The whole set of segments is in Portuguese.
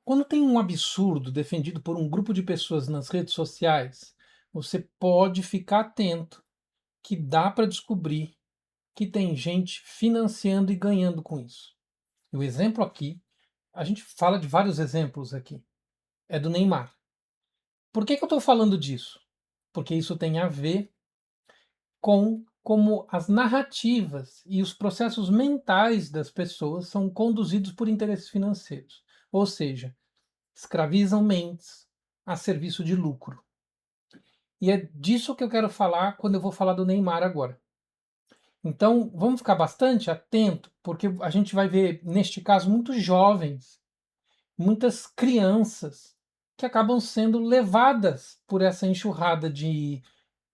Quando tem um absurdo defendido por um grupo de pessoas nas redes sociais, você pode ficar atento que dá para descobrir que tem gente financiando e ganhando com isso. E o exemplo aqui, a gente fala de vários exemplos aqui, é do Neymar. Por que eu estou falando disso? Porque isso tem a ver com como as narrativas e os processos mentais das pessoas são conduzidos por interesses financeiros. Ou seja, escravizam mentes a serviço de lucro. E é disso que eu quero falar quando eu vou falar do Neymar agora. Então, vamos ficar bastante atento, porque a gente vai ver, neste caso, muitos jovens, muitas crianças que acabam sendo levadas por essa enxurrada de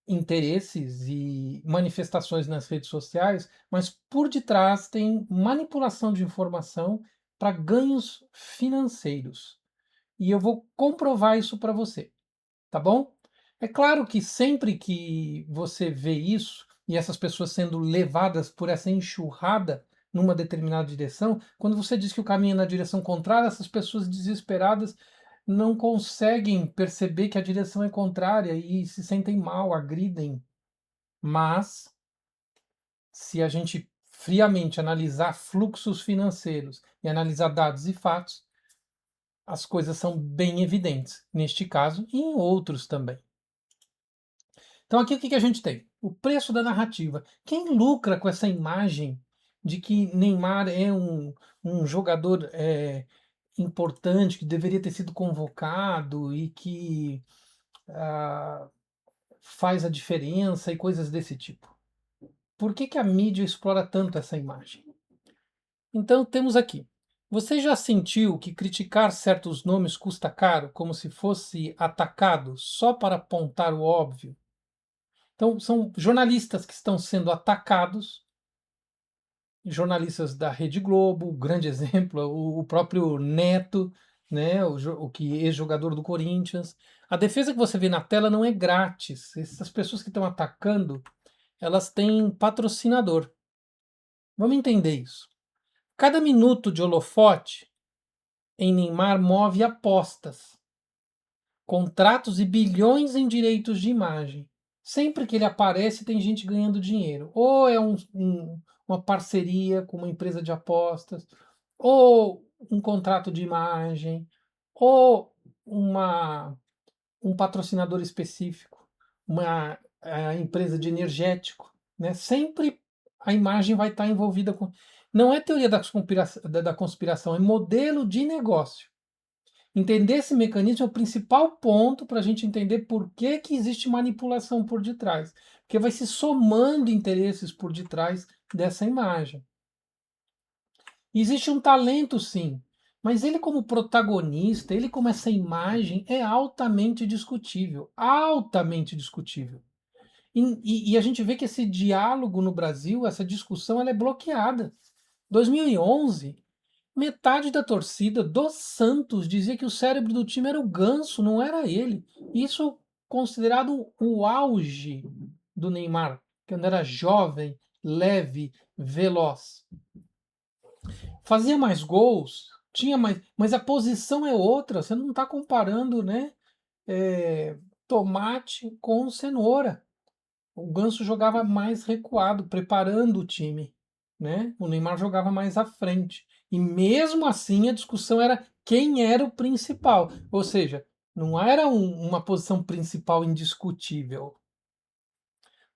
interesses e manifestações nas redes sociais, mas por detrás tem manipulação de informação para ganhos financeiros. E eu vou comprovar isso para você, tá bom? É claro que sempre que você vê isso, e essas pessoas sendo levadas por essa enxurrada numa determinada direção, quando você diz que o caminho é na direção contrária, essas pessoas desesperadas não conseguem perceber que a direção é contrária e se sentem mal, agridem. Mas, se a gente friamente analisar fluxos financeiros e analisar dados e fatos, as coisas são bem evidentes, neste caso e em outros também. Então aqui o que a gente tem? O preço da narrativa. Quem lucra com essa imagem de que Neymar é um jogador importante, que deveria ter sido convocado e que ah, faz a diferença e coisas desse tipo? Por que a mídia explora tanto essa imagem? Então temos aqui. Você já sentiu que criticar certos nomes custa caro, como se fosse atacado só para apontar o óbvio? Então, são jornalistas que estão sendo atacados, jornalistas da Rede Globo, o grande exemplo, o próprio Neto, né, o que ex-jogador do Corinthians. A defesa que você vê na tela não é grátis. Essas pessoas que estão atacando, elas têm patrocinador. Vamos entender isso. Cada minuto de holofote em Neymar move apostas, contratos e bilhões em direitos de imagem. Sempre que ele aparece, tem gente ganhando dinheiro. Ou é uma parceria com uma empresa de apostas, ou um contrato de imagem, ou um patrocinador específico, uma empresa de energético. Né? Sempre a imagem vai estar envolvida com. Não é teoria da conspiração, é modelo de negócio. Entender esse mecanismo é o principal ponto para a gente entender por que existe manipulação por detrás. Porque vai se somando interesses por detrás dessa imagem. Existe um talento, sim, mas ele, como protagonista, ele, como essa imagem, é altamente discutível. Altamente discutível. E a gente vê que esse diálogo no Brasil, essa discussão, ela é bloqueada. 2011, metade da torcida do Santos dizia que o cérebro do time era o Ganso, não era ele. Isso considerado o auge do Neymar, quando era jovem, leve, veloz. Fazia mais gols, tinha mais, mas a posição é outra. Você não está comparando, né? Tomate com cenoura. O Ganso jogava mais recuado, preparando o time, né? O Neymar jogava mais à frente. E mesmo assim a discussão era quem era o principal. Ou seja, não era uma posição principal indiscutível.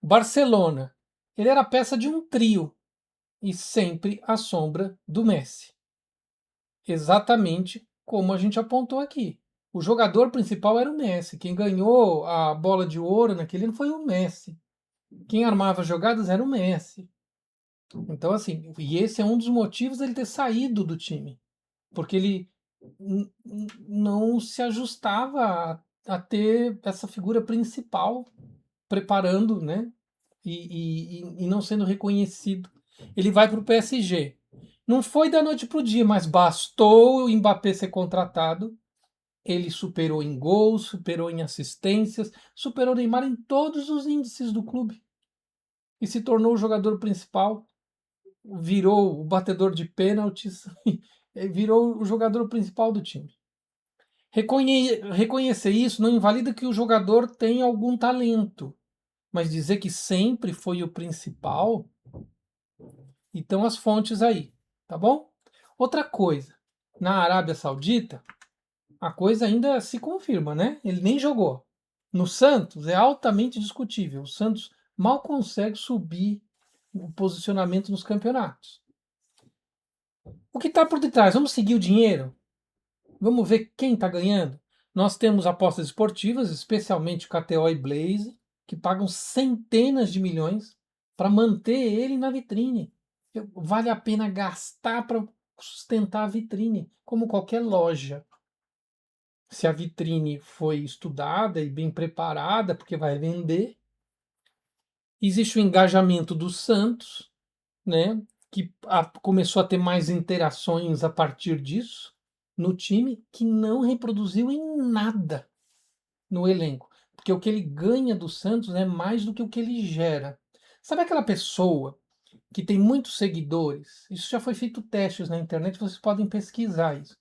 O Barcelona, ele era peça de um trio e sempre à sombra do Messi. Exatamente como a gente apontou aqui. O jogador principal era o Messi. Quem ganhou a bola de ouro naquele ano foi o Messi. Quem armava jogadas era o Messi. Então, assim, e esse é um dos motivos dele ter saído do time. Porque ele não se ajustava a ter essa figura principal preparando, né? E não sendo reconhecido. Ele vai para o PSG. Não foi da noite para o dia, mas bastou o Mbappé ser contratado. Ele superou em gols, superou em assistências, superou o Neymar em todos os índices do clube. E se tornou o jogador principal, virou o batedor de pênaltis, virou o jogador principal do time. Reconhecer isso não invalida que o jogador tem algum talento, mas dizer que sempre foi o principal, então as fontes aí, tá bom? Outra coisa, na Arábia Saudita, a coisa ainda se confirma, né? Ele nem jogou. No Santos é altamente discutível. O Santos mal consegue subir o posicionamento nos campeonatos. O que está por detrás? Vamos seguir o dinheiro? Vamos ver quem está ganhando? Nós temos apostas esportivas, especialmente KTO e Blaze, que pagam centenas de milhões para manter ele na vitrine. Vale a pena gastar para sustentar a vitrine, como qualquer loja. Se a vitrine foi estudada e bem preparada, porque vai vender. Existe o engajamento do Santos, né, que começou a ter mais interações a partir disso no time, que não reproduziu em nada no elenco, porque o que ele ganha do Santos é mais do que o que ele gera. Sabe aquela pessoa que tem muitos seguidores? Isso já foi feito testes na internet, vocês podem pesquisar isso.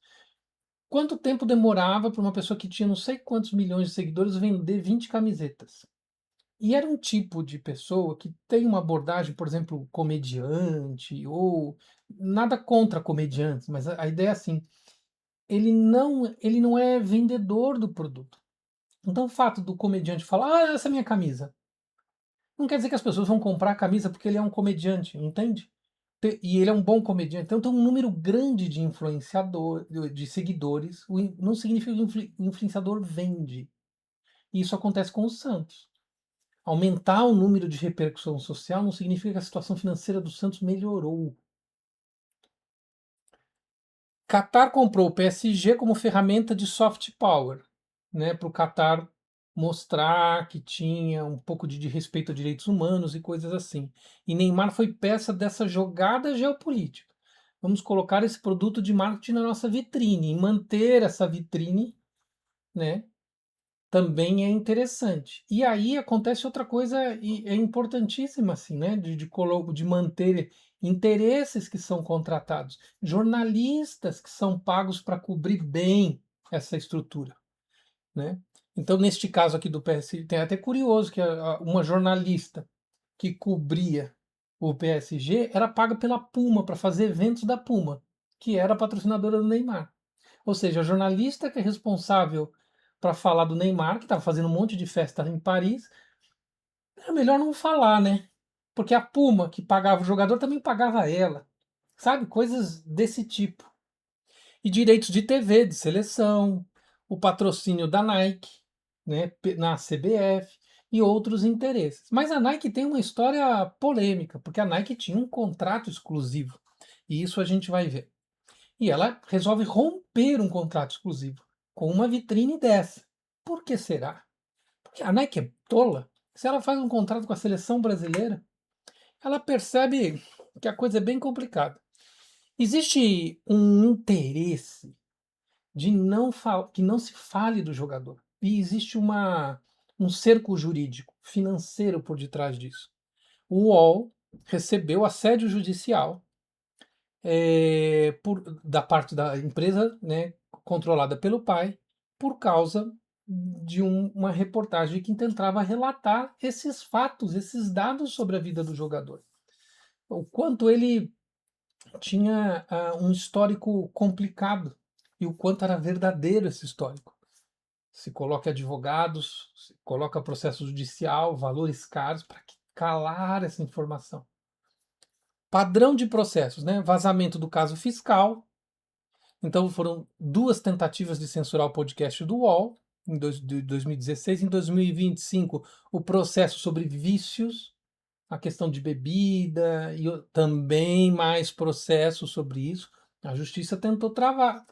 Quanto tempo demorava para uma pessoa que tinha não sei quantos milhões de seguidores vender 20 camisetas? E era um tipo de pessoa que tem uma abordagem, por exemplo, comediante, ou nada contra comediantes, mas a ideia é assim, ele não é vendedor do produto. Então o fato do comediante falar, ah, essa é a minha camisa, não quer dizer que as pessoas vão comprar a camisa porque ele é um comediante, entende? E ele é um bom comediante. Então tem um número grande de influenciador, de seguidores. Não significa que o influenciador vende. E isso acontece com o Santos. Aumentar o número de repercussão social não significa que a situação financeira do Santos melhorou. Qatar comprou o PSG como ferramenta de soft power, né, para o Qatar mostrar que tinha um pouco de respeito a direitos humanos e coisas assim. E Neymar foi peça dessa jogada geopolítica. Vamos colocar esse produto de marketing na nossa vitrine e manter essa vitrine, né, também é interessante. E aí acontece outra coisa e é importantíssima, assim, né? De manter interesses que são contratados, jornalistas que são pagos para cobrir bem essa estrutura, né? Então, neste caso aqui do PSG, tem até curioso que uma jornalista que cobria o PSG era paga pela Puma para fazer eventos da Puma, que era a patrocinadora do Neymar. Ou seja, a jornalista que é responsável para falar do Neymar, que estava fazendo um monte de festa em Paris, é melhor não falar, né? Porque a Puma, que pagava o jogador, também pagava ela. Sabe? Coisas desse tipo. E direitos de TV, de seleção, o patrocínio da Nike, né, na CBF e outros interesses. Mas a Nike tem uma história polêmica, porque a Nike tinha um contrato exclusivo. E isso a gente vai ver. E ela resolve romper um contrato exclusivo com uma vitrine dessa. Por que será? Porque a Nike é tola. Se ela faz um contrato com a seleção brasileira, ela percebe que a coisa é bem complicada. Existe um interesse de que não se fale do jogador. E existe um cerco jurídico, financeiro por detrás disso. O UOL recebeu assédio judicial da parte da empresa, né, controlada pelo pai, por causa de uma reportagem que tentava relatar esses fatos, esses dados sobre a vida do jogador. O quanto ele tinha um histórico complicado e o quanto era verdadeiro esse histórico. Se coloca advogados, se coloca processo judicial, valores caros para calar essa informação. Padrão de processos, né? Vazamento do caso fiscal. Então foram duas tentativas de censurar o podcast do UOL, em 2016. Em 2025, o processo sobre vícios, a questão de bebida, e também mais processos sobre isso. A justiça tentou travar,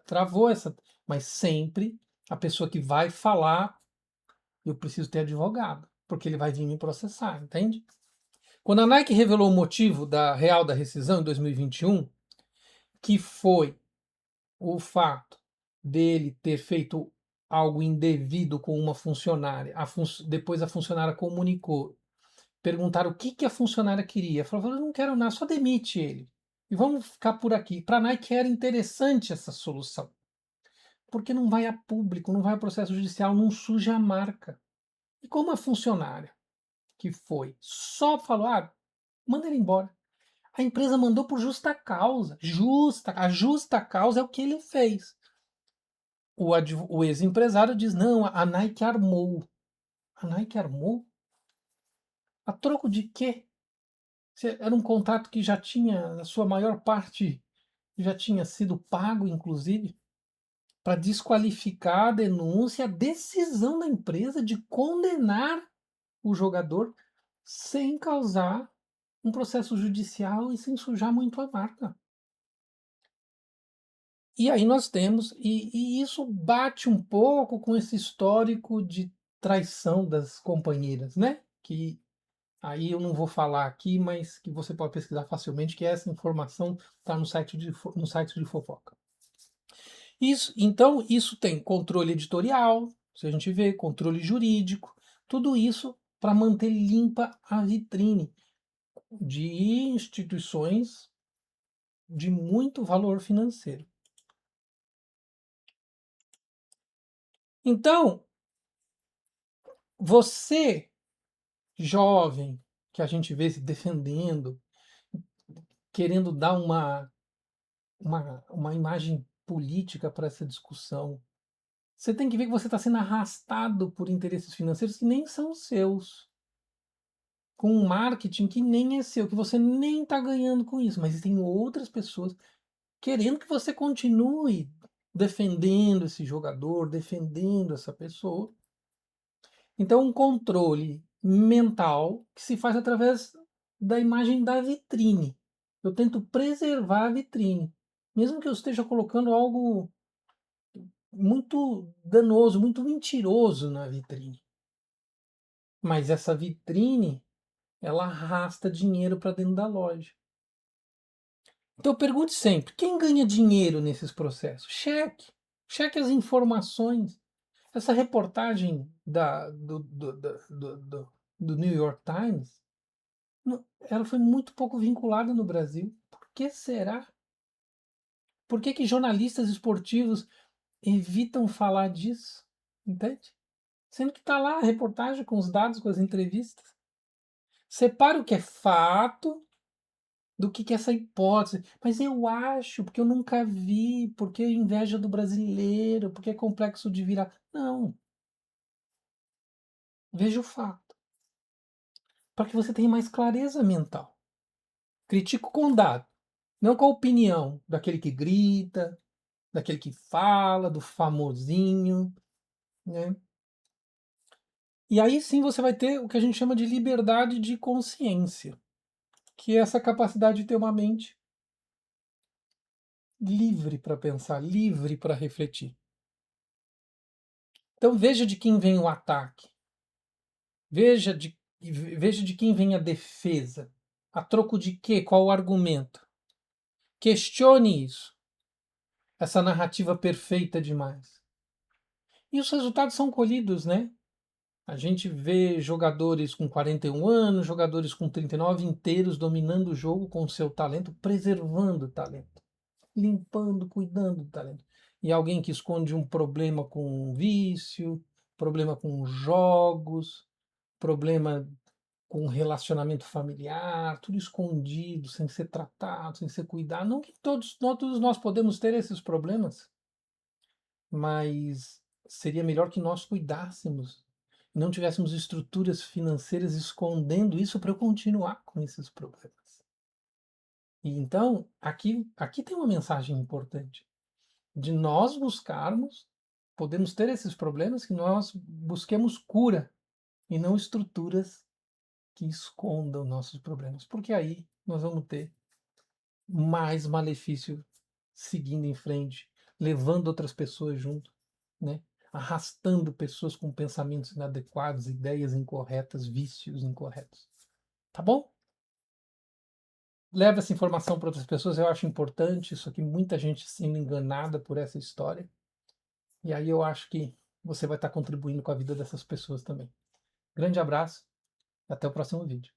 travou essa, mas sempre a pessoa que vai falar, eu preciso ter advogado, porque ele vai vir me processar, entende? Quando a Nike revelou o motivo real da rescisão em 2021, que foi o fato dele ter feito algo indevido com uma funcionária, depois a funcionária comunicou, perguntaram o que a funcionária queria, falou, eu não quero nada, só demite ele, e vamos ficar por aqui. Para a Nike era interessante essa solução, porque não vai a público, não vai a processo judicial, não suja a marca. E como a funcionária que foi só falou: "Ah, manda ele embora", a empresa mandou por justa causa, a justa causa é o que ele fez. O ex-empresário diz: "Não, a Nike armou". A Nike armou? A troco de quê? Se era um contrato que já tinha, a sua maior parte já tinha sido pago, inclusive, para desqualificar a denúncia, a decisão da empresa de condenar o jogador sem causar um processo judicial e sem sujar muito a marca. E aí nós temos, e isso bate um pouco com esse histórico de traição das companheiras, né? Que aí eu não vou falar aqui, mas que você pode pesquisar facilmente, que essa informação está no site de fofoca. Isso, então, isso tem controle editorial, se a gente vê, controle jurídico, tudo isso para manter limpa a vitrine de instituições de muito valor financeiro. Então, você, jovem, que a gente vê se defendendo, querendo dar uma imagem política para essa discussão, você tem que ver que você está sendo arrastado por interesses financeiros que nem são seus, com um marketing que nem é seu, que você nem está ganhando com isso, mas tem outras pessoas querendo que você continue defendendo esse jogador, defendendo essa pessoa. Então, um controle mental que se faz através da imagem da vitrine. Eu tento preservar a vitrine, mesmo que eu esteja colocando algo muito danoso, muito mentiroso na vitrine. Mas essa vitrine, ela arrasta dinheiro para dentro da loja. Então pergunte sempre, quem ganha dinheiro nesses processos? Cheque. Cheque as informações. Essa reportagem do New York Times, ela foi muito pouco vinculada no Brasil. Por que será? Por que que jornalistas esportivos evitam falar disso? Entende? Sendo que está lá a reportagem com os dados, com as entrevistas. Separa o que é fato do que é essa hipótese. Mas eu acho, porque eu nunca vi, porque é inveja do brasileiro, porque é complexo de virar. Não. Veja o fato. Para que você tenha mais clareza mental. Critico com dado, não com a opinião daquele que grita, daquele que fala, do famosinho, né? E aí sim você vai ter o que a gente chama de liberdade de consciência, que é essa capacidade de ter uma mente livre para pensar, livre para refletir. Então veja de quem vem o ataque, veja de quem vem a defesa, a troco de quê, qual o argumento. Questione isso, essa narrativa perfeita demais. E os resultados são colhidos, né? A gente vê jogadores com 41 anos, jogadores com 39 inteiros dominando o jogo com o seu talento, preservando o talento, limpando, cuidando do talento. E alguém que esconde um problema com um vício, problema com jogos, problema com relacionamento familiar, tudo escondido, sem ser tratado, sem ser cuidado. Não que todos nós podemos ter esses problemas, mas seria melhor que nós cuidássemos, não tivéssemos estruturas financeiras escondendo isso para eu continuar com esses problemas. E então, aqui tem uma mensagem importante de nós buscarmos, podemos ter esses problemas, que nós busquemos cura e não estruturas que escondam nossos problemas, porque aí nós vamos ter mais malefício seguindo em frente, levando outras pessoas junto, né? Arrastando pessoas com pensamentos inadequados, ideias incorretas, vícios incorretos. Tá bom? Leva essa informação para outras pessoas, eu acho importante. Isso aqui, muita gente sendo enganada por essa história. E aí eu acho que você vai estar contribuindo com a vida dessas pessoas também. Grande abraço, até o próximo vídeo.